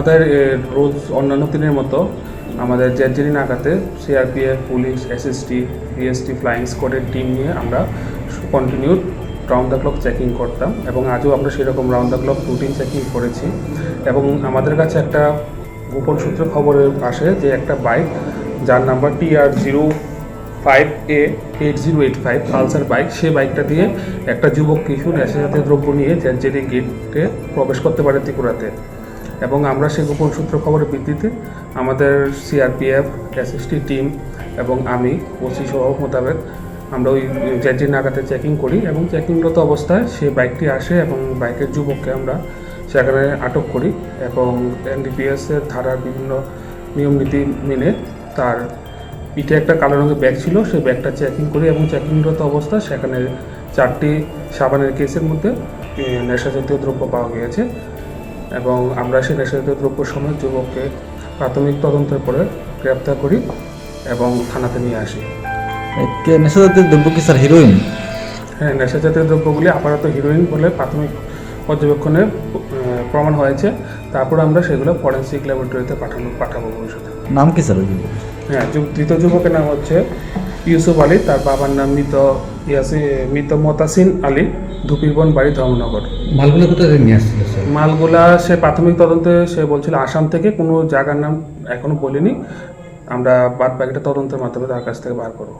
আমাদের রোজ অন্যান্য দিনের মতো আমাদের জেনজিনি নাগাতে CRPF, police, SST, BST, flying স্কোয়াডের টিম নিয়ে আমরা continue round the clock checking করতাম এবং আজও আমরা সেরকম round the clock routine checking করেছি। এবং আমাদের কাছে একটা গোপন সূত্রে খবরে আসে যে একটা বাইক যার নাম্বার TR05A8085 পালসার বাইক, সেই বাইকটা দিয়ে একটা যুবক কিশোর নেশাজাতীয় দ্রব্য নিয়ে জেনজিনি গেটে প্রবেশ করতে পারে ত্রিপুরাতে। এবং আমরা সেই গোপন সূত্র খবরের ভিত্তিতে আমাদের সিআরপিএফ, এসএসটি টিম এবং আমি ওসি সহ মোতাবেক আমরা ওই জেনজিনি নাগাতে চেকিং করি এবং চেকিংরত অবস্থায় সেই বাইকটি আসে এবং বাইকের যুবককে আমরা সেখানে আটক করি এবং এনডিপিএসের ধারার বিভিন্ন নিয়মনীতি মেনে তার পিঠে একটা কালো রঙের ব্যাগ ছিল, সেই ব্যাগটা চেকিং করি এবং চেকিংরত অবস্থায় সেখানে 4টি সাবানের কেসের মধ্যে নেশাজাতীয় দ্রব্য পাওয়া গিয়েছে এবং আমরা সেই নেশাজাতীয় দ্রব্য সময় যুবককে প্রাথমিক তদন্তের পরে গ্রেপ্তার করি এবং থানাতে নিয়ে আসি। নেশাজাতীয় দ্রব্য কি স্যার হিরোইন? হ্যাঁ, নেশাজাতীয় দ্রব্যগুলি আপাতত হিরোইন বলে প্রাথমিক পর্যবেক্ষণে প্রমাণ হয়েছে। তারপর আমরা সেগুলো ফরেন্সিক ল্যাবরেটরিতে পাঠাবো ভবিষ্যতে। নাম কি স্যার? হ্যাঁ, তৃতীয় যুবকের নাম হচ্ছে ইউসুফ আলী, তার বাবার নাম মৃত মতাসিন আলী, ধুপিরবন বাড়ি, ধর্মনগর। মালগুলো কোথায় নিয়ে আসছিল স্যার? মালগুলা সে প্রাথমিক তদন্তে সে বলছিল আসাম থেকে, কোনো জায়গার নাম এখনো বলিনি। আমরা বাদ বাকিটা তদন্তের মাধ্যমে তার কাছ থেকে বার করবো।